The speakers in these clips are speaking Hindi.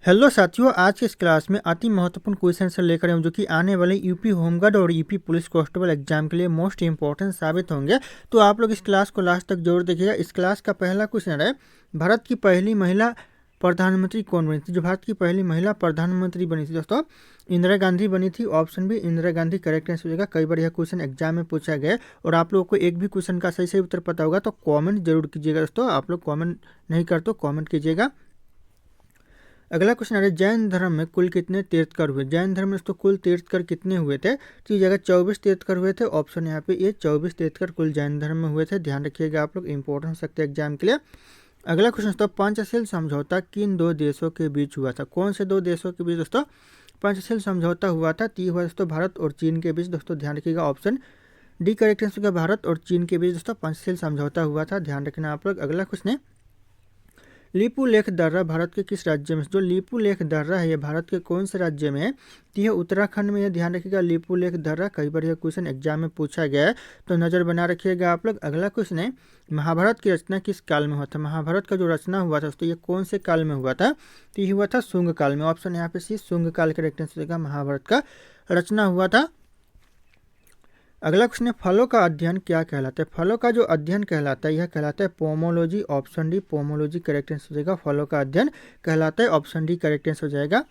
हेलो साथियों, आज की इस क्लास में अति महत्वपूर्ण क्वेश्चन से लेकर जो कि आने वाले यूपी होमगार्ड और यूपी पुलिस कांस्टेबल एग्जाम के लिए मोस्ट इंपॉर्टेंट साबित होंगे। तो आप लोग इस क्लास को लास्ट तक जरूर देखिएगा। इस क्लास का पहला क्वेश्चन है, भारत की पहली महिला प्रधानमंत्री कौन बनी थी? जो भारत की पहली महिला प्रधानमंत्री बनी थी दोस्तों, इंदिरा गांधी बनी थी। Option B Indira Gandhi correct answer हो जाएगा। कई बार यह क्वेश्चन एग्जाम में पूछा गया है और आप लोगों को एक भी क्वेश्चन का सही सही उत्तर पता होगा तो कॉमेंट जरूर कीजिएगा दोस्तों। आप लोग कॉमेंट नहीं करते तो कॉमेंट कीजिएगा। अगला क्वेश्चन है, जैन धर्म में कुल कितने तीर्थकर हुए? जैन धर्म में दोस्तों कुल तीर्थकर कितने हुए थे? तो ये जगह 24 तीर्थकर हुए थे। ऑप्शन यहाँ पे ये 24 तीर्थकर कुल जैन धर्म में हुए थे। ध्यान रखिएगा, आप लोग इंपॉर्टेंट हो सकते हैं एग्जाम के लिए। अगला क्वेश्चन दोस्तों, पंचशील समझौता किन दो देशों के बीच हुआ था? कौन से दो देशों के बीच दोस्तों पंचशील समझौता हुआ था? तो हुआ दोस्तों भारत और चीन के बीच। दोस्तों ध्यान रखिएगा, ऑप्शन डी करेक्ट आंसर होगा। भारत और चीन के बीच दोस्तों पंचशील समझौता हुआ था। ध्यान रखना आप लोग। अगला क्वेश्चन है, लीपू लेख दर्रा भारत के किस राज्य में? जो लीपू लेख दर्रा है ये भारत के कौन से राज्य में है? तो यह उत्तराखंड में है। ध्यान रखिएगा, लीपू लेख दर्रा। कई बार यह क्वेश्चन एग्जाम में पूछा गया है तो नज़र बना रखिएगा आप लोग। अगला क्वेश्चन है, महाभारत की रचना किस काल में हुआ था? महाभारत का जो रचना हुआ था तो ये कौन से काल में हुआ था? तो ये हुआ था शुंग काल में। ऑप्शन यहाँ पे सी शुंग काल करेक्ट आंसर होगा। महाभारत का रचना हुआ था। अगला क्वेश्चन है, फलों का अध्ययन क्या कहलाता है? फलों का जो अध्ययन कहलाता है यह कहलाता है pomology. Option D pomology correct answer हो जाएगा। फलों का अध्ययन कहलाता है। ऑप्शन डी करेक्ट आंसर हो जाएगा।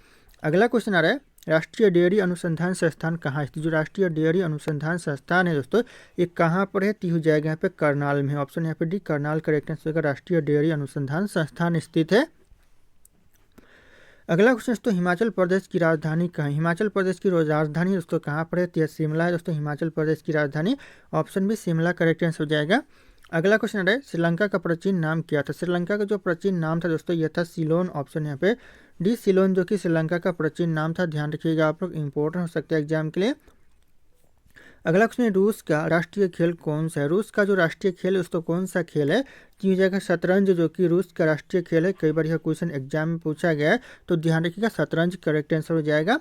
अगला क्वेश्चन आ रहा है, राष्ट्रीय डेयरी अनुसंधान संस्थान कहाँ स्थित? जो राष्ट्रीय डेयरी अनुसंधान संस्थान है दोस्तों ये कहाँ पर है? तो हो जाएगा यहाँ पे करनाल में। ऑप्शन यहाँ पे डी करनाल करेक्ट आंसर होगा। राष्ट्रीय डेयरी अनुसंधान संस्थान स्थित है। अगला क्वेश्चन दोस्तों, हिमाचल प्रदेश की राजधानी कहाँ है? हिमाचल प्रदेश की राजधानी दोस्तों कहाँ पर है? तो यह शिमला है दोस्तों, हिमाचल प्रदेश की राजधानी। Option B Shimla correct answer हो जाएगा। अगला क्वेश्चन है, श्रीलंका का प्राचीन नाम क्या था? श्रीलंका का जो प्राचीन नाम था दोस्तों यह था सिलोन। ऑप्शन यहाँ पे डी सिलोन जो कि श्रीलंका का प्राचीन नाम था। ध्यान रखिएगा आप लोग, इंपॉर्टेंट हो सकते हैं एग्जाम के लिए। अगला क्वेश्चन है, रूस का राष्ट्रीय खेल कौन सा है? रूस का जो राष्ट्रीय खेल है दोस्तों कौन सा खेल है? तो हो जाएगा शतरंज, जो कि रूस का राष्ट्रीय खेल है। कई बार यह क्वेश्चन एग्जाम में पूछा गया है तो ध्यान रखिएगा, शतरंज करेक्ट आंसर हो जाएगा।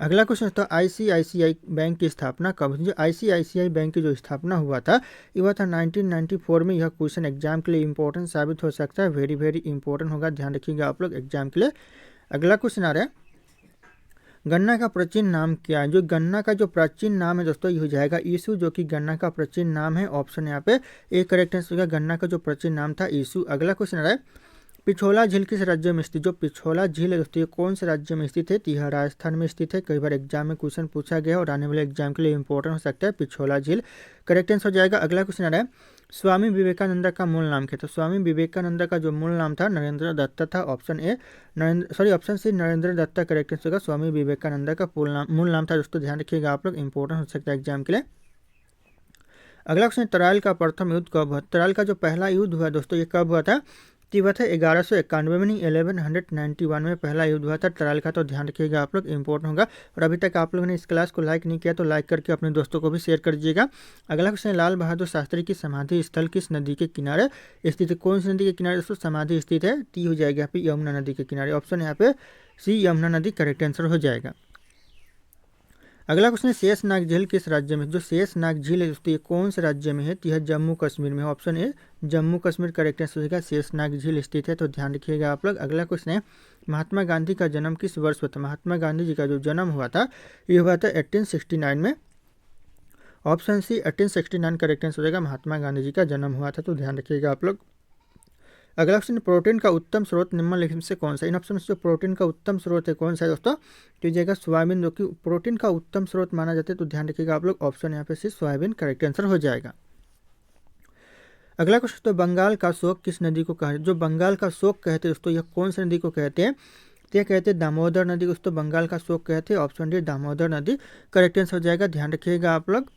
अगला क्वेश्चन दोस्तों, आईसीआईसीआई बैंक की स्थापना कब हुई? जो आईसीआईसीआई बैंक की जो स्थापना हुआ था ये हुआ था 1994 में। यह क्वेश्चन एग्जाम के लिए इंपॉर्टेंट साबित हो सकता है। वेरी वेरी इंपॉर्टेंट होगा, ध्यान रखिएगा आप लोग एग्जाम के लिए। अगला क्वेश्चन आ रहा है, गन्ना का प्राचीन नाम क्या है? जो गन्ना का जो प्राचीन नाम है दोस्तों ये हो जाएगा ईसु, जो कि गन्ना का प्राचीन नाम है। ऑप्शन यहाँ पे एक करेक्ट आंसर होगा। गन्ना का जो प्राचीन नाम था ईसु। अगला क्वेश्चन आ रहा है, पिछोला झील किस राज्य में स्थित? जो पिछोला झील है दोस्तों ये कौन से राज्य में स्थित है? तो यह राजस्थान में स्थित है। कई बार एग्जाम में क्वेश्चन पूछा गया और आने वाले एग्जाम के लिए इंपॉर्टेंट हो सकता है। पिछोला झील करेक्ट आंसर हो जाएगा। अगला क्वेश्चन आ रहा है, स्वामी विवेकानंद का मूल नाम क्या था? स्वामी विवेकानंद का जो मूल नाम था नरेंद्र दत्ता था। Option A option C Narendra Dutta correct answer होगा। स्वामी विवेकानंद का मूल नाम था दोस्तों। ध्यान रखिएगा आप लोग, इंपॉर्टेंट हो सकता है एग्जाम के लिए। अगला क्वेश्चन, तराइल का प्रथम युद्ध कब हुआ? तराइल का जो पहला युद्ध हुआ दोस्तों ये कब हुआ था? तो हुआ था 1191 में, 1191 में पहला युद्ध हुआ था तराइल का। तो ध्यान रखिएगा आप लोग, इंपॉर्टेंट होगा। और अभी तक आप लोगों ने इस क्लास को लाइक नहीं किया तो लाइक करके अपने दोस्तों को भी शेयर कर दीजिएगा। अगला क्वेश्चन, लाल बहादुर शास्त्री की समाधि स्थल किस नदी के किनारे स्थित है? कौन सी नदी के किनारे दोस्तों समाधि स्थित है? टी हो जाएगा यहाँ पे यमुना नदी के किनारे। ऑप्शन यहाँ पे सी यमुना नदी करेक्ट आंसर हो जाएगा। अगला क्वेश्चन है, शेषनाग झील किस राज्य में? जो शेषनाग झील है दोस्तों ये कौन से राज्य में है? तो यह जम्मू कश्मीर में। Option A Jammu Kashmir correct answer होगा। शेषनाग झील स्थित है। तो ध्यान रखिएगा आप लोग। अगला क्वेश्चन है, महात्मा गांधी का जन्म किस वर्ष हुआ था? महात्मा गांधी जी का जो जन्म हुआ था ये हुआ था 1869 में। ऑप्शन सी 1869 करेक्ट आंसर हो जाएगा। महात्मा गांधी जी का जन्म हुआ था। तो ध्यान रखिएगा आप लोग। अगला क्वेश्चन, प्रोटीन का उत्तम स्रोत निम्नलिखित में से कौन सा? इन ऑप्शन से जो प्रोटीन का उत्तम स्रोत है कौन सा है दोस्तों? तो ये जाएगा सोयाबीन, जो कि प्रोटीन का उत्तम स्रोत माना जाता है। तो ध्यान रखिएगा आप लोग, ऑप्शन यहाँ पे से सोयाबीन करेक्ट आंसर हो जाएगा। अगला क्वेश्चन, तो बंगाल का शोक किस नदी को कहते हैं? जो बंगाल का शोक कहते हैं दोस्तों यह कौन सी नदी को कहते हैं? तो यह कहते हैं दामोदर नदी को दोस्तों बंगाल का शोक कहते हैं। ऑप्शन डी दामोदर नदी करेक्ट आंसर हो जाएगा। ध्यान रखिएगा आप लोग।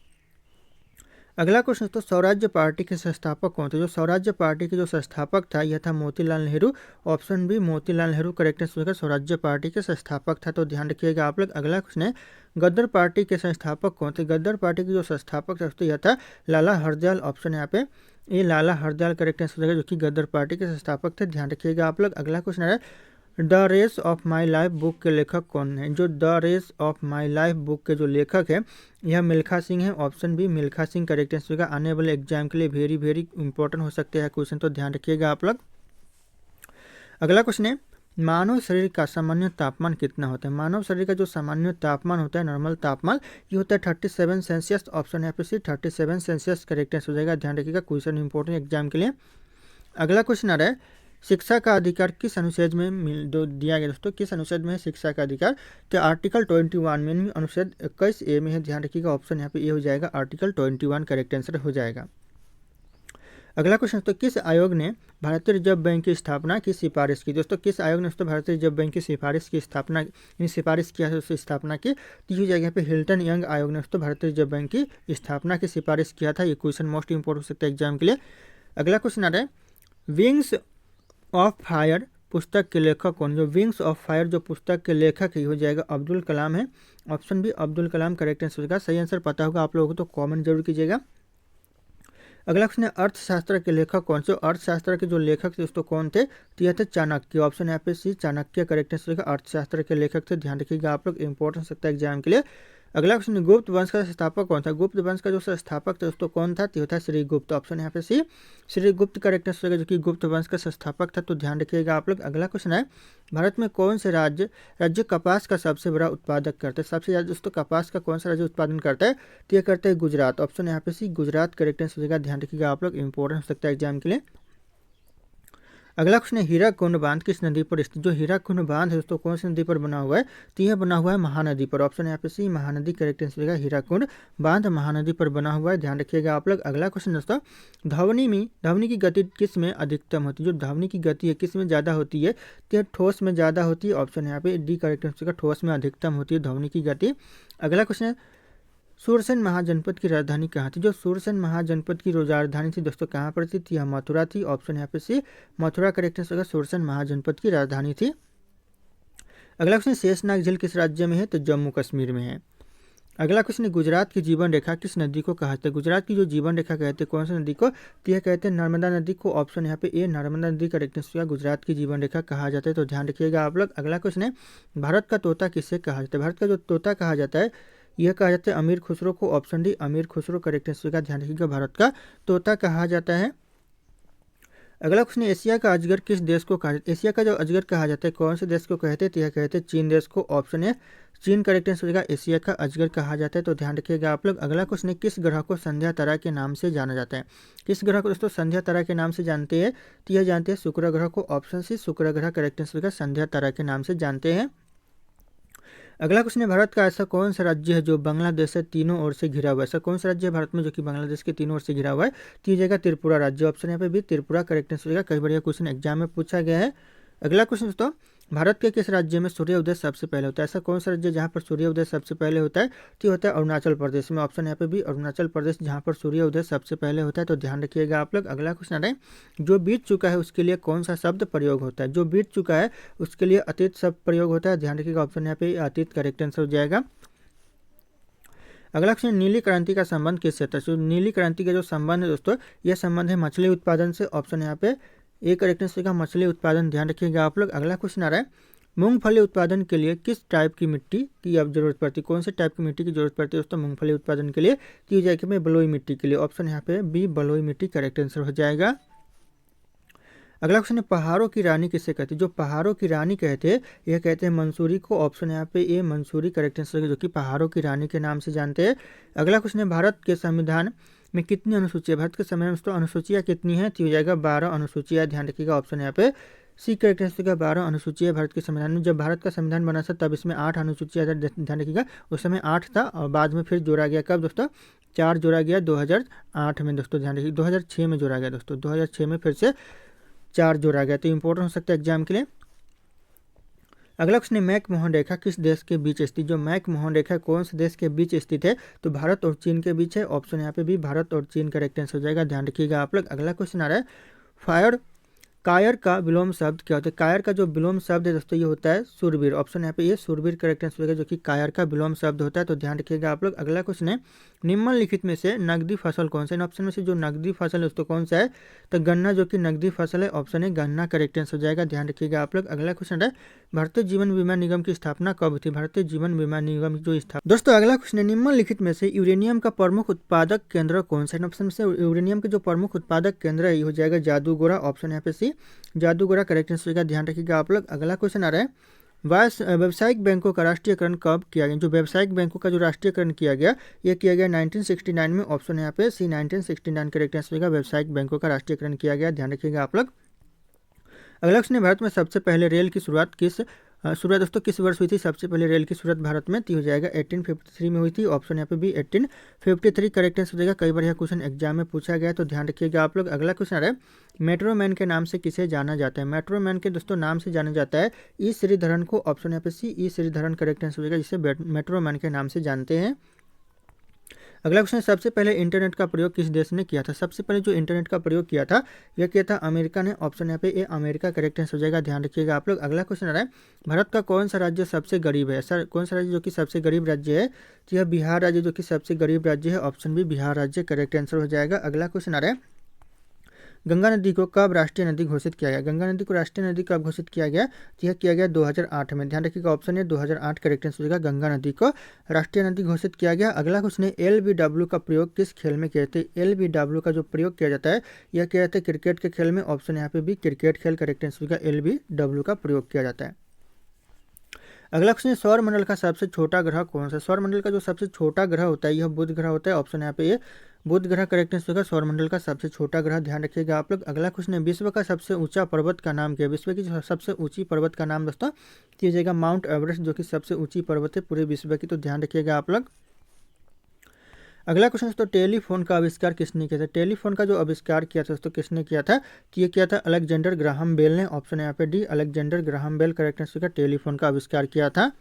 अगला क्वेश्चन तो स्वराज्य पार्टी के संस्थापक कौन थे? जो स्वराज्य पार्टी के जो संस्थापक था यह था Motilal Nehru. Option B Motilal Nehru correct answer होगा। स्वराज्य पार्टी के संस्थापक था। तो ध्यान रखिएगा आप लोग। अगला क्वेश्चन है, गद्दर पार्टी के संस्थापक कौन थे? गद्दर पार्टी के जो संस्थापक थे तो यह था लाला हरदयाल। ऑप्शन यहाँ पे ये लाला हरदयाल करेक्ट आंसर होगा, जो कि गद्दर पार्टी के संस्थापक थे। ध्यान रखिएगा आप लोग। अगला क्वेश्चन है, the race of my life book के लेखक कौन है? जो the race of my life book के जो लेखक है यह मिल्खा सिंह है। Option B Milkha Singh correct answer होगा। आने वाले एग्जाम के लिए वेरी वेरी इंपॉर्टेंट हो सकते हैं क्वेश्चन। तो ध्यान रखिएगा आप लोग। अगला क्वेश्चन है, मानव शरीर का सामान्य तापमान कितना होता है? मानव शरीर का जो सामान्य तापमान होता है, नॉर्मल तापमान, ये होता है 37 सेल्सियस। ऑप्शन यहाँ पे सी 37 सेल्सियस करेक्ट आंसर हो जाएगा। ध्यान रखिएगा, क्वेश्चन इंपॉर्टेंट एग्जाम के लिए। अगला क्वेश्चन आ रहा है, शिक्षा का अधिकार किस अनुच्छेद में दिया गया दोस्तों? किस अनुच्छेद में है शिक्षा का अधिकार? तो आर्टिकल 21 में, अनुच्छेद 21A में है। ध्यान रखिएगा, ऑप्शन यहाँ पे ए हो जाएगा, आर्टिकल 21 करेक्ट आंसर हो जाएगा। अगला क्वेश्चन तो किस आयोग ने भारतीय रिजर्व बैंक की स्थापना की सिफारिश की? दोस्तों किस आयोग ने दोस्तों भारतीय रिजर्व बैंक की सिफारिश किया है, उसकी स्थापना की? तो हो जाएगा यहाँ पे हिल्टन यंग आयोग ने दोस्तों भारतीय रिजर्व बैंक की स्थापना की सिफारिश किया था। ये क्वेश्चन मोस्ट इंपोर्टेंट हो सकता है एग्जाम के लिए। अगला क्वेश्चन आ रहा है, विंग्स ऑफ फायर पुस्तक के लेखक कौन? जो विंग्स ऑफ फायर जो पुस्तक के लेखक ही हो जाएगा अब्दुल कलाम है। Option B Abdul Kalam correct answer होगा। सही आंसर पता होगा आप लोगों को तो कमेंट जरूर कीजिएगा। अगला क्वेश्चन है, अर्थशास्त्र के लेखक कौन से? अर्थशास्त्र के जो लेखक थे दोस्तों कौन थे? तो यह थे चाणक्य। ऑप्शन यहाँ पे सी चाणक्य करेक्ट आंसर होगा। अर्थशास्त्र के लेखक थे। ध्यान रखिएगा आप लोग, इंपॉर्टेंट सकता है एग्जाम के लिए। अगला क्वेश्चन, गुप्त वंश का संस्थापक कौन था? गुप्त वंश का जो संस्थापक था दोस्तों कौन था? तो था श्रीगुप्त। ऑप्शन यहाँ पे सी श्रीगुप्त करेक्ट आंसर होगा, जो कि गुप्त वंश का संस्थापक था। तो ध्यान रखिएगा आप लोग। अगला क्वेश्चन है, भारत में कौन से राज्य कपास का सबसे बड़ा उत्पादक करता है? सबसे ज़्यादा दोस्तों कपास का कौन सा राज्य उत्पादन करता है? तो ये करता है गुजरात। ऑप्शन यहाँ पे सी गुजरात करेक्ट आंसर होगा। ध्यान रखिएगा आप लोग, इंपॉर्टेंट हो सकता है एग्जाम के लिए। अगला क्वेश्चन है, हीराकुंड बांध किस नदी पर स्थित? जो हीराकुंड बांध है दोस्तों कौन सी नदी पर बना हुआ है? तो यह बना हुआ है महानदी पर। ऑप्शन यहाँ पे सी महानदी करेक्ट आंसर होगा। हीराकुंड बांध महानदी पर बना हुआ है। ध्यान रखिएगा आप लोग। अगला क्वेश्चन दोस्तों, ध्वनि की गति किस में अधिकतम होती है? जो ध्वनि की गति है किस में ज़्यादा होती है? तो ठोस में ज़्यादा होती है। ऑप्शन यहाँ पे डी करेक्ट आंसर होगा, ठोस में अधिकतम होती है ध्वनि की गति। अगला क्वेश्चन है, सूरसेन महाजनपद की राजधानी कहाँ थी? जो सूरसेन महाजनपद की राजधानी थी दोस्तों कहाँ पर थी? यह मथुरा थी। ऑप्शन यहाँ पे सी मथुरा करेक्ट आंसर होगा। सूरसेन महाजनपद की राजधानी थी। अगला क्वेश्चन, शेषनाग झील किस राज्य में है? तो जम्मू कश्मीर में है। अगला क्वेश्चन, गुजरात की जीवन रेखा किस नदी को कहते हैं? गुजरात की जो जीवन रेखा कहते हैं कौन सी नदी को? तो यह कहते हैं नर्मदा नदी को। ऑप्शन यहाँ पे ए नर्मदा नदी करेक्ट आंसर होगा। गुजरात की जीवन रेखा कहा जाता है। तो ध्यान रखिएगा आप लोग। अगला क्वेश्चन है, भारत का तोता किसे कहा जाता है? भारत का जो तोता कहा जाता है यह कहा जाता है अमीर खुसरो को। ऑप्शन डी अमीर खुसरो करेक्ट आंसर होगा। ध्यान रखिएगा, भारत का तोता कहा जाता है। अगला क्वेश्चन, एशिया का अजगर किस देश को कहा जाता है? एशिया का जो अजगर कहा जाता है कौन से देश को कहते हैं? तो यह कहते हैं चीन देश को। ऑप्शन है चीन करेक्ट आंसर होगा। एशिया का अजगर कहा जाता है। तो ध्यान रखिएगा आप लोग। अगला क्वेश्चन है, किस ग्रह को संध्या तारा के नाम से जाना जाता है? किस ग्रह को दोस्तों संध्या तारा के नाम से जानते हैं? तो यह जानते हैं शुक्र ग्रह को। ऑप्शन सी शुक्र ग्रह करेक्ट आंसर होगा। संध्या तारा के नाम से जानते हैं। अगला क्वेश्चन है, भारत का ऐसा कौन सा राज्य है जो बांग्लादेश से तीनों ओर से घिरा हुआ है? ऐसा कौन सा राज्य है भारत में जो कि बांग्लादेश के तीनों ओर से घिरा हुआ है? तो ये जगह त्रिपुरा राज्य। ऑप्शन यहाँ पे भी त्रिपुरा करेक्ट आंसर होगा। कई बार यह क्वेश्चन एग्जाम में पूछा गया है। अगला क्वेश्चन दोस्तों, भारत के किस राज्य में सूर्य उदय सबसे पहले होता है? ऐसा कौन सा राज्य जहाँ पर सूर्य उदय सबसे पहले होता है? तो होता है अरुणाचल प्रदेश में। ऑप्शन यहाँ पे भी अरुणाचल प्रदेश, जहाँ पर सूर्य उदय सबसे पहले होता है। तो ध्यान रखिएगा आप लोग। अगला क्वेश्चन आ रहा है, जो बीत चुका है उसके लिए कौन सा शब्द प्रयोग होता है? जो बीत चुका है उसके लिए अतीत शब्द प्रयोग होता है। ध्यान रखिएगा, ऑप्शन यहाँ पे अतीत करेक्ट आंसर हो जाएगा। अगला क्वेश्चन, नीली क्रांति का संबंध किससे था? तो नीली क्रांति का जो संबंध है दोस्तों, यह संबंध है मछली उत्पादन से। ऑप्शन यहाँ पे ए करेक्ट आंसर होगा, मछली उत्पादन। ध्यान रखिएगा आप लोग। अगला क्वेश्चन आ रहा है, मूंगफली उत्पादन के लिए किस टाइप की मिट्टी की अब जरूरत पड़ती है? कौन से टाइप की मिट्टी की जरूरत पड़ती है दोस्तों मूंगफली उत्पादन के लिए? तो जाएगी में बलुई मिट्टी के लिए। ऑप्शन यहाँ पे बी बलुई मिट्टी करेक्ट आंसर हो जाएगा। अगला क्वेश्चन है, पहाड़ों की रानी किसे कहते हैं? जो पहाड़ों की रानी कहते हैं यह कहते हैं मंसूरी को। ऑप्शन यहाँ पे ए मंसूरी करेक्ट आंसर है, जो कि पहाड़ों की रानी के नाम से जानते हैं। अगला क्वेश्चन है, भारत के संविधान में कितनी अनुसूचियाँ? भारत के संविधान में अनुसूचियाँ कितनी है? तो हो जाएगा 12 अनुसूचियाँ। ध्यान रखिएगा, ऑप्शन यहाँ पे सी करेक्ट आंसर का 12 अनुसूचियाँ भारत के संविधान में। जब भारत का संविधान बना था तब इसमें 8 अनुसूचियाँ। ध्यान रखिएगा, उस समय 8 था और बाद में फिर जोड़ा गया। कब दोस्तों? 4 जोड़ा गया 2008 में दोस्तों। ध्यान रखिए 2006 में जोड़ा गया दोस्तों। 2006 में फिर से 4 जोड़ा गया। तो इंपॉर्टेंट हो सकता है एग्जाम के लिए। अगला क्वेश्चन है, मैकमोहन रेखा किस देश के बीच स्थित? जो मैकमोहन रेखा कौन से देश के बीच स्थित है? तो भारत और चीन के बीच है। ऑप्शन यहाँ पे भी भारत और चीन करेक्ट आंसर हो जाएगा। ध्यान रखिएगा आप लोग। अगला क्वेश्चन आ रहा है, कायर का विलोम शब्द क्या होता है? कायर का जो विलोम शब्द है दोस्तों ये होता है शूरवीर। ऑप्शन यहाँ पे ये शूरवीर करेक्ट आंसर होगा, जो कि कायर का विलोम शब्द होता है। तो ध्यान रखिएगा आप लोग। अगला क्वेश्चन है, निम्नलिखित में से नकदी फसल कौन सा है? इन ऑप्शन में से जो नकदी फसल है दोस्तों कौन सा है? तो गन्ना जो कि नकदी फसल है, ऑप्शन है गन्ना करेक्ट आंसर हो जाएगा, ध्यान रखिएगा आप लोग। अगला क्वेश्चन है भारतीय जीवन बीमा निगम की स्थापना कब हुई थी? भारतीय जीवन बीमा निगम जो स्थापना। दोस्तों अगला क्वेश्चन है निम्नलिखित में से यूरेनियम का प्रमुख उत्पादक केंद्र कौन सा है? ऑप्शन में से यूरेनियम के जो प्रमुख उत्पादक केंद्र है ये हो जाएगा जादूगोड़ा, ऑप्शन यहाँ पे सी जादूगोड़ा करेक्ट आंसर होगा, ध्यान रखिएगा आप लोग। अगला क्वेश्चन आ रहा है व्यावसायिक बैंकों का राष्ट्रीयकरण कब किया गया? जो व्यावसायिक बैंकों का जो राष्ट्रीयकरण किया गया ये किया गया 1969 में, ऑप्शन यहाँ पे सी 1969 करेक्ट आंसर होगा, व्यावसायिक बैंकों का राष्ट्रीयकरण किया गया, ध्यान रखिएगा आप लोग। अगला क्वेश्चन है भारत में सबसे पहले रेल की शुरुआत दोस्तों किस वर्ष हुई थी? सबसे पहले रेल की शुरुआत भारत में हो जाएगा 1853 में हुई थी, ऑप्शन यहाँ पे भी 1853 करेक्ट आंसर हो जाएगा। कई बार यह क्वेश्चन एग्जाम में पूछा गया तो ध्यान रखिएगा आप लोग। अगला क्वेश्चन आ रहा है मेट्रो मैन के नाम से किसे जाना जाता है? मेट्रो मैन के दोस्तों नाम से जाना जाता है ई श्रीधरन को, ऑप्शन यहाँ पे सी ई श्रीधरन करेक्ट आंसर हो जाएगा, जिसे मेट्रो मैन के नाम से जानते हैं। अगला क्वेश्चन सबसे पहले इंटरनेट का प्रयोग किस देश ने किया था? सबसे पहले जो इंटरनेट का प्रयोग किया था यह किया था अमेरिका ने, ऑप्शन यहाँ पे ए अमेरिका करेक्ट आंसर हो जाएगा, ध्यान रखिएगा आप लोग। अगला क्वेश्चन आ रहा है भारत का कौन सा राज्य सबसे गरीब है? सर कौन सा राज्य जो कि सबसे गरीब राज्य है? तो यह बिहार राज्य जो कि सबसे गरीब राज्य है, ऑप्शन बी बिहार राज्य करेक्ट आंसर हो जाएगा। अगला क्वेश्चन आ रहा है गंगा नदी को कब राष्ट्रीय नदी घोषित किया गया? गंगा नदी को राष्ट्रीय नदी कब घोषित किया गया? तो यह किया गया 2008 में, ध्यान रखिएगा ऑप्शन है 2008 करेक्ट आंसर होगा, गंगा नदी को राष्ट्रीय नदी घोषित किया गया। अगला क्वेश्चन है LBW का प्रयोग किस खेल में किया जाता है? LBW का जो प्रयोग किया जाता है यह किया जाता है क्रिकेट के खेल में, ऑप्शन यहाँ पे भी क्रिकेट खेल करेक्ट आंसर होगा, LBW का प्रयोग किया जाता है। अगला क्वेश्चन है सौर मंडल का सबसे छोटा ग्रह कौन सा? सौर मंडल का जो सबसे छोटा ग्रह होता है यह बुध ग्रह होता है, ऑप्शन यहाँ पे ये बुध ग्रह करेक्ट आंसर होगा, सौर मंडल का सबसे छोटा ग्रह, ध्यान रखिएगा आप लोग। अगला क्वेश्चन है विश्व का सबसे ऊंचा पर्वत का नाम क्या है? विश्व की सबसे ऊंची पर्वत का नाम दोस्तों दिया जाएगा माउंट एवरेस्ट, जो कि सबसे ऊंची पर्वत है पूरे विश्व की, तो ध्यान रखिएगा आप लोग। अगला क्वेश्चन दोस्तों टेलीफोन का आविष्कार किसने किया था? टेलीफोन का जो आविष्कार किया था दोस्तों किसने किया था? तो ये किया था अलेक्जेंडर ग्राहम बेल ने, ऑप्शन यहाँ पे D Alexander Graham Bell correct answer का टेलीफोन का आविष्कार किया था।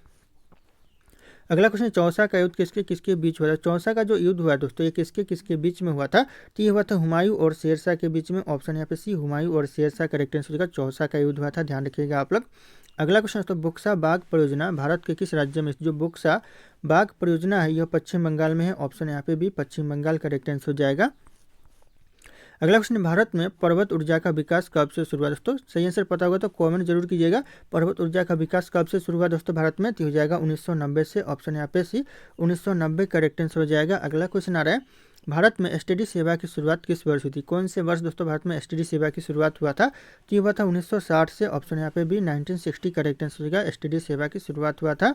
अगला क्वेश्चन चौसा का युद्ध किसके किसके बीच हुआ था? चौसा का जो युद्ध हुआ दोस्तों ये किसके किसके बीच में हुआ था? तो ये हुआ था हुमायूं और शेरशाह के बीच में, ऑप्शन यहाँ पे सी हुमायूं और शेरशाह करेक्ट आंसर होगा, चौसा का युद्ध हुआ था, ध्यान रखिएगा आप लोग। अगला क्वेश्चन दोस्तों बुक्सा बाघ परियोजना भारत के किस राज्य में? जो बुक्सा बाघ परियोजना है यह पश्चिम बंगाल में है, ऑप्शन यहाँ पे भी पश्चिम बंगाल करेक्ट आंसर हो जाएगा। अगला क्वेश्चन भारत में पर्वत ऊर्जा का विकास कब से शुरू हुआ? दोस्तों सही आंसर पता होगा तो कमेंट जरूर कीजिएगा। पर्वत ऊर्जा का विकास कब से शुरू हुआ दोस्तों भारत में? तो हो जाएगा 1990 से, ऑप्शन यहाँ पे सी 1990 करेक्ट आंसर हो जाएगा। अगला क्वेश्चन आ रहा है भारत में एसटीडी सेवा की शुरुआत किस वर्ष हुई थी? कौन से वर्ष दोस्तों भारत में एसटीडी सेवा की शुरुआत हुआ था? तो ये हुआ था 1960 से, ऑप्शन यहाँ पे भी 1960 करेक्ट आंसर होगा, एसटीडी सेवा की शुरुआत हुआ था।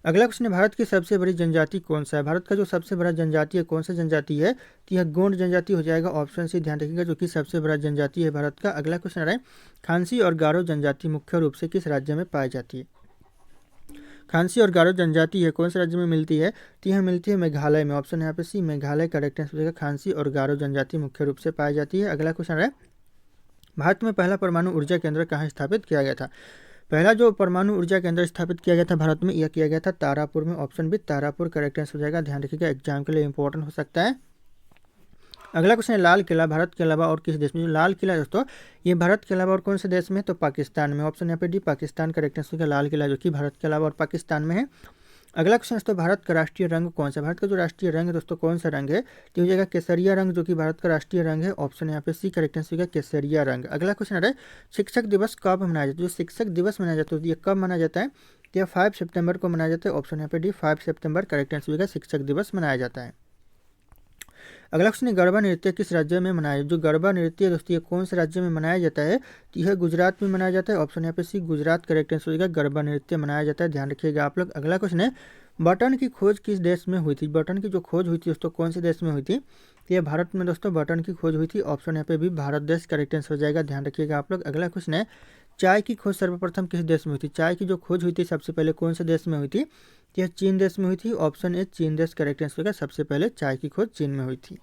अगला क्वेश्चन है भारत की सबसे बड़ी जनजाति कौन सा है? भारत का जो सबसे बड़ा जनजाति है कौन सा जनजाति है? तो यह गोंड जनजाति हो जाएगा, ऑप्शन से ध्यान रखिएगा, जो कि सबसे बड़ा जनजाति है भारत का। अगला क्वेश्चन आ रहा है खांसी और गारो जनजाति मुख्य रूप से किस राज्य में पाई जाती है? खांसी और गारो जनजाति है कौन से राज्य में मिलती है? तो यह मिलती है मेघालय में, ऑप्शन यहाँ पे सी मेघालय करेक्ट आंसर होगा, खांसी और गारो जनजाति मुख्य रूप से पाई जाती है। अगला क्वेश्चन आ रहा है भारत में पहला परमाणु ऊर्जा केंद्र कहाँ स्थापित किया गया था? पहला जो परमाणु ऊर्जा केंद्र स्थापित किया गया था भारत में यह किया गया था तारापुर में, option B Tarapur correct answer हो जाएगा, ध्यान रखिएगा एग्जाम के लिए इंपॉर्टेंट हो सकता है। अगला क्वेश्चन है लाल किला भारत के अलावा और किस देश में? जो लाल किला दोस्तों ये भारत के अलावा और कौन से देश में? तो पाकिस्तान में, ऑप्शन यहाँ पे डी पाकिस्तान करेक्ट आंसर होगा, लाल किला जो कि भारत के अलावा और पाकिस्तान में है। अगला क्वेश्चन दोस्तों भारत का राष्ट्रीय रंग कौन सा? भारत का जो राष्ट्रीय रंग है दोस्तों कौन सा रंग है? तो हो जाएगा केसरिया रंग, जो कि भारत का राष्ट्रीय रंग है, ऑप्शन यहाँ पे सी करेक्ट आंसर होगा, केसरिया रंग। अगला क्वेश्चन आ रहा है शिक्षक दिवस कब मनाया जाता है? जो शिक्षक दिवस मनाया जाता है ये कब मनाया जाता है? तो यह 5 सितंबर को मनाया जाता है, ऑप्शन यहाँ पे डी 5 सितंबर करेक्ट आंसर होगा, शिक्षक दिवस मनाया जाता है। अगला क्वेश्चन है गरबा नृत्य किस राज्य में मनाया? जो गरबा नृत्य दोस्तों ये कौन से राज्य में मनाया जाता है? तो यह गुजरात में मनाया जाता है, ऑप्शन यहाँ पे सी गुजरात करेक्ट आंसर होगा, गरबा नृत्य मनाया जाता है, ध्यान रखिएगा आप लोग। अगला क्वेश्चन है बटन की खोज किस देश में हुई थी? बटन की जो खोज हुई थी दोस्तों कौन से देश में हुई थी? तो यह भारत में दोस्तों बटन की खोज हुई थी, ऑप्शन यहाँ पे भी भारत देश करेक्ट आंसर हो जाएगा, ध्यान रखिएगा आप लोग। अगला क्वेश्चन है चाय की खोज सर्वप्रथम किस देश में हुई थी? चाय की जो खोज हुई थी सबसे पहले कौन से देश में हुई थी? यह चीन देश में हुई थी, ऑप्शन ए चीन देश करेक्ट आंसर होगा, सबसे पहले चाय की खोज चीन में हुई थी।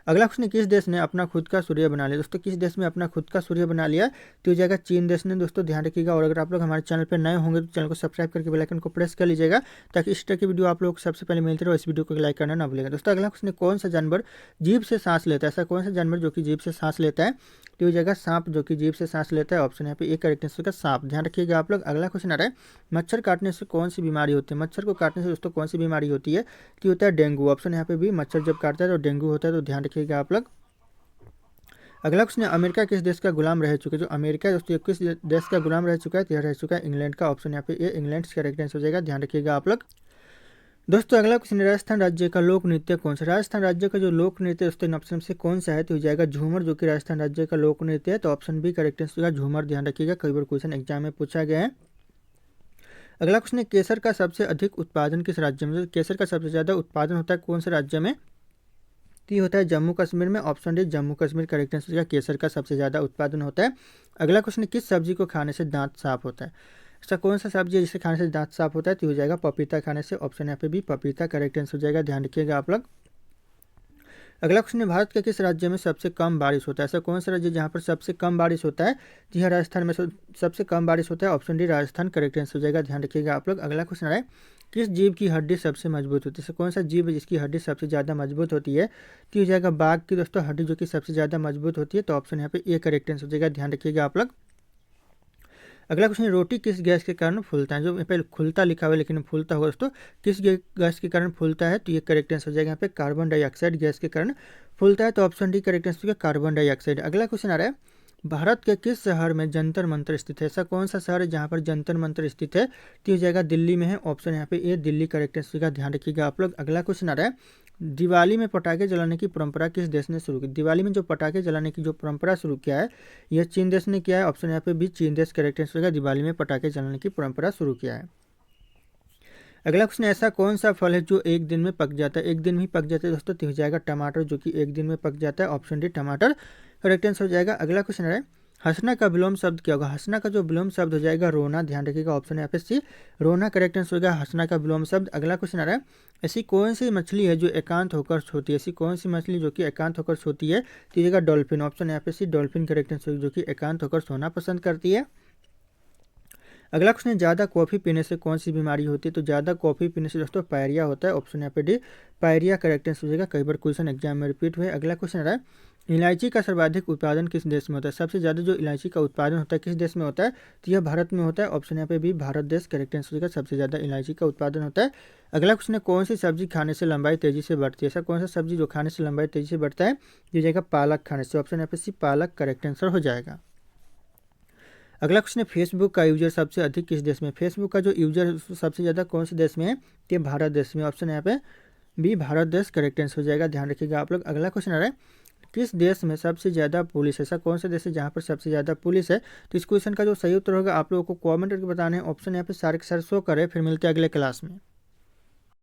अगला क्वेश्चन किस देश ने अपना खुद का सूर्य बना लिया? दोस्तों किस देश में अपना खुद का सूर्य बना लिया? तो हो जाएगा चीन देश ने, दोस्तों ध्यान रखिएगा। और अगर आप लोग हमारे चैनल पर नए होंगे तो चैनल को सब्सक्राइब करके बेल आइकन को प्रेस कर लीजिएगा, ताकि इस तरह की वीडियो आप लोग को सबसे पहले मिलती रहे। इस वीडियो को लाइक करना ना भूलिएगा। दोस्तों अगला क्वेश्चन कौन सा जानवर जीभ से सांस लेता है? ऐसा कौन सा जानवर जो कि जीभ से सांस लेता है? तो हो जाएगा सांप, जो कि जीभ से सांस लेता है। ऑप्शन यहाँ पे ए करेक्ट आंसर होगा सांप। ध्यान रखिएगा आप लोग। अगला क्वेश्चन आ रहा है, मच्छर काटने से कौन सी बीमारी होती है? मच्छर को काटने से दोस्तों कौन सी बीमारी होती है? तो होता है डेंगू। ऑप्शन यहाँ पे भी, मच्छर जब काटता है तो डेंगू होता है, तो ध्यान रखिएगा आप लोग। अगला क्वेश्चन है, अमेरिका किस देश का गुलाम रह चुका है? जो अमेरिका है दोस्तों किस देश का गुलाम रह चुका है? तो यह रह चुका है इंग्लैंड का। ऑप्शन यहाँ पे ए इंग्लैंड करेक्ट आंसर हो जाएगा। ध्यान रखिएगा आप लोग। दोस्तों अगला क्वेश्चन, राजस्थान राज्य का लोक नृत्य कौन सा? राजस्थान राज्य का जो लोक नृत्य दोस्तों इन ऑप्शन से कौन सा है? तो हो जाएगा झूमर, जो कि राजस्थान राज्य का लोक नृत्य है। तो ऑप्शन बी करेक्ट आंसर होगा झूमर। ध्यान रखिएगा, कई बार क्वेश्चन एग्जाम में पूछा गया है। अगला क्वेश्चन है, केसर का सबसे अधिक उत्पादन किस राज्य में? केसर का सबसे ज्यादा उत्पादन होता है कौन से राज्य में? तो होता है जम्मू कश्मीर में। Option D Jammu Kashmir correct answer होगा। केसर का सबसे ज्यादा उत्पादन होता है। अगला क्वेश्चन है, किस सब्जी को खाने से दांत साफ होता है? ऐसा कौन सा सब्जी है जिसे खाने से दांत साफ होता है? तो हो जाएगा पपीता खाने से। ऑप्शन यहाँ पे भी पपीता करेक्ट आंसर हो जाएगा। ध्यान रखिएगा आप लोग। अगला क्वेश्चन है, भारत के किस राज्य में सबसे कम बारिश होता है? ऐसा कौन सा राज्य जहाँ पर सबसे कम बारिश होता है? जी हाँ, राजस्थान में सबसे कम बारिश होता है। Option D Rajasthan correct answer हो जाएगा। ध्यान रखिएगा आप लोग। अगला क्वेश्चन है, किस जीव की हड्डी सबसे मजबूत होती है? ऐसा कौन सा जीव है जिसकी हड्डी सबसे ज़्यादा मजबूत होती है? तो हो जाएगा बाघ की दोस्तों हड्डी, जो कि सबसे ज़्यादा मजबूत होती है। तो ऑप्शन यहाँ पे ए करेक्ट आंसर हो जाएगा। ध्यान रखिएगा आप लोग। अगला क्वेश्चन है, रोटी किस गैस के कारण फूलता है? जो पहले खुलता लिखा हुआ है लेकिन फूलता होगा दोस्तों, किस गैस के कारण फूलता है? तो ये करेक्ट आंसर हो जाएगा यहाँ पे कार्बन डाइऑक्साइड गैस के कारण फूलता है। तो ऑप्शन डी करेक्ट आंसर होगा कार्बन डाइऑक्साइड। अगला क्वेश्चन आ रहा है, भारत के किस शहर में जंतर मंतर स्थित है? ऐसा कौन सा शहर है जहाँ पर जंतर मंतर स्थित है? तो हो जाएगा दिल्ली में है। ऑप्शन यहाँ पे ए दिल्ली करेक्ट आंसर होगा। ध्यान रखिएगा आप लोग। अगला क्वेश्चन आ रहा है, दिवाली में पटाखे जलाने की परंपरा किस देश ने शुरू की? दिवाली में जो पटाखे जलाने की जो परंपरा शुरू किया है, यह चीन देश ने किया है। ऑप्शन यहाँ पे भी चीन देश करेक्ट आंसर होगा। दिवाली में पटाखे जलाने की परंपरा शुरू किया है। अगला क्वेश्चन, ऐसा कौन सा फल है जो एक दिन में पक जाता है? एक दिन में ही पक जाता है दोस्तों। तो हो जाएगा टमाटर, जो कि एक दिन में पक जाता है। ऑप्शन डी टमाटर करेक्ट आंसर हो जाएगा। अगला क्वेश्चन है, हंसना का विलोम शब्द क्या होगा? हंसना का जो विलोम शब्द हो जाएगा रोना। ध्यान रखिएगा। ऑप्शन यहाँ पे सी रोना करेक्ट आंसर होगा हंसना का विलोम शब्द। अगला क्वेश्चन आ रहा है, ऐसी कौन सी मछली है जो एकांत होकर सोती है? ऐसी कौन सी मछली जो कि एकांत होकर सोती है? तो ये डॉल्फिन। ऑप्शन यहाँ पे सी डॉल्फिन करेक्ट आंसर, जो कि एकांत होकर सोना पसंद करती है। अगला क्वेश्चन है, ज़्यादा कॉफ़ी पीने से कौन सी बीमारी होती है? तो ज़्यादा कॉफ़ी पीने से दोस्तों पायरिया होता है। ऑप्शन यहाँ पे डी पायरिया करेक्ट आंसर हो जाएगा। कई बार क्वेश्चन एग्जाम में रिपीट हुए। अगला क्वेश्चन आ रहा है, इलायची का सर्वाधिक उत्पादन किस देश में होता है? सबसे ज़्यादा जो इलायची का उत्पादन होता है किस देश में होता है? तो यह भारत में होता है। ऑप्शन यहाँ पे भी भारत देश करेक्ट आंसर हो जाएगा। सबसे ज़्यादा इलायची का उत्पादन होता है। अगला क्वेश्चन है, कौन सी सब्जी खाने से लंबाई तेजी से बढ़ती है? ऐसा कौन सा सब्जी जो खाने से लंबाई तेजी से बढ़ता है? ये जाएगा पालक खाने से। ऑप्शन यहाँ पे सी पालक करेक्ट आंसर हो जाएगा। अगला क्वेश्चन है, फेसबुक का यूजर सबसे अधिक किस देश में? फेसबुक का जो यूजर सबसे ज़्यादा कौन से देश में है? ये भारत देश में। ऑप्शन यहाँ पे बी भारत देश करेक्ट आंसर हो जाएगा। ध्यान रखिएगा आप लोग। अगला क्वेश्चन आ रहा है, किस देश में सबसे ज़्यादा पुलिस है? ऐसा कौन सा देश है जहाँ पर सबसे ज़्यादा पुलिस है? तो इस क्वेश्चन का जो सही उत्तर होगा आप लोगों को कॉमेंट करके बताना है। ऑप्शन यहाँ पे सारे के सारे शो करे। फिर मिलते हैं अगले क्लास में।